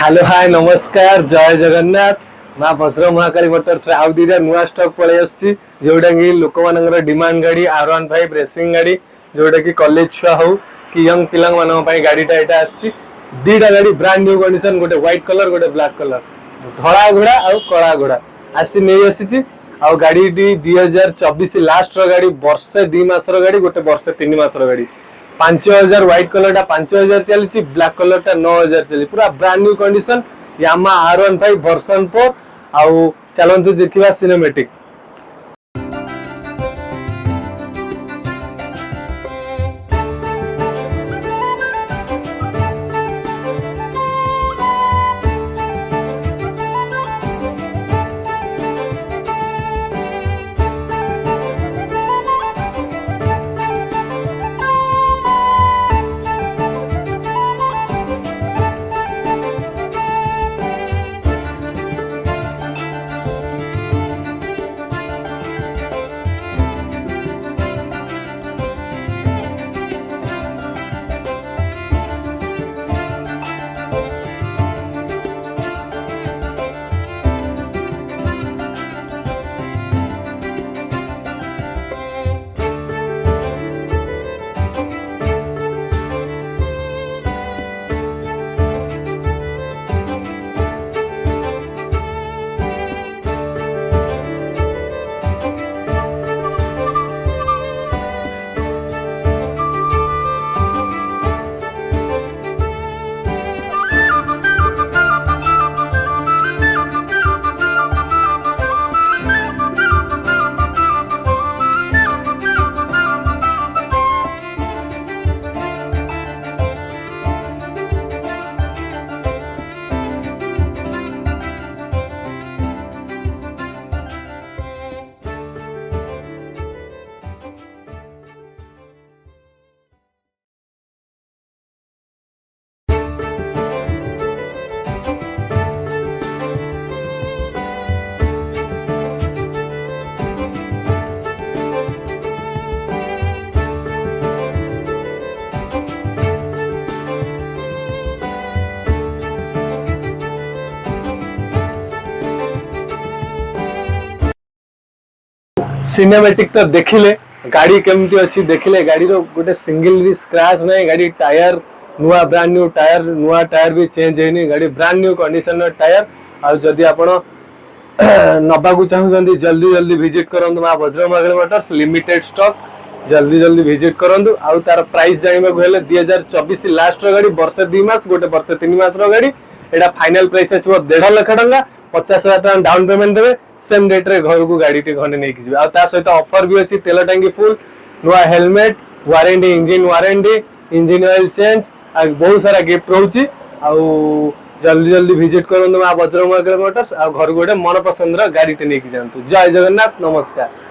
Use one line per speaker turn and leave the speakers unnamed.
Hello hi नमस्कार जय जगन्नाथ माँ भद्र महाकाली मोटर्स आउ दीटा नुआ स्टॉक पलि आसुची जोटा कि लोक मानकर डिमांड गाड़ी R15 रेसिंग गाड़ी जोटा कि कॉलेज छुआ हो कि यंग पिला गाड़ीटा यहाँ आसी दीटा गाड़ी ब्रांड न्यू कंडीशन गोटे व्हाइट कलर गोटे ब्लैक कलर धड़ा घोड़ा आउ कला घोड़ा आसी नहीं आसी आउ गाड़ी 2024 लास्ट गाड़ी वर्षे 2 मासर गाड़ी गोटे वर्षे 3 मासर गाड़ी 5000 व्हाइट कलर टा 5000 चली ब्लैक कलर टा 9000 चली पूरा ब्रांड न्यू कंडीशन यामा R15 वर्जन 4 आउ चलंतु देखिबा सिनेमैटिक। सिनेमैटिक तो देखिले गाड़ी केमती अच्छी देखिले गाड़ी रो गोटे सिंगल भी स्क्रैच नहीं गाड़ी टायर नुआ ब्रांड न्यू टायर भी चेंज है गाड़ी ब्रांड न्यू कंडीशन टायर आउ जदि आपण नबा को चाहूँ जल्दी जल्दी विजिट करंतु माँ भद्र महाकाली मोटर्स लिमिटेड स्टॉक जल्दी जल्दी विजिट करंतु आउ तार प्राइस जानबा हेले 2024 लास्ट गाड़ी वर्षे 2 मास गोटे वर्षे 3 मास गाड़ी एटा फाइनल प्राइस आसीबो 1.5 लाख टंका 50,000 टका डाउन पेमेंट देबे सेम डेट रे घर को गाड़ी टे खंडे नहीं कि आ ता सहित ऑफर भी अछि तेल टंकी फुल नुआ helmet warranty engine oil change आ बहुत सारा गिफ्ट रहउची आ जल्दी जल्दी विजिट करंतु माँ भद्र महाकाली मोटर्स आ घर गोटे मन पसंद गाड़ी टे नहीं कि जानतु। जय जगन्नाथ नमस्कार।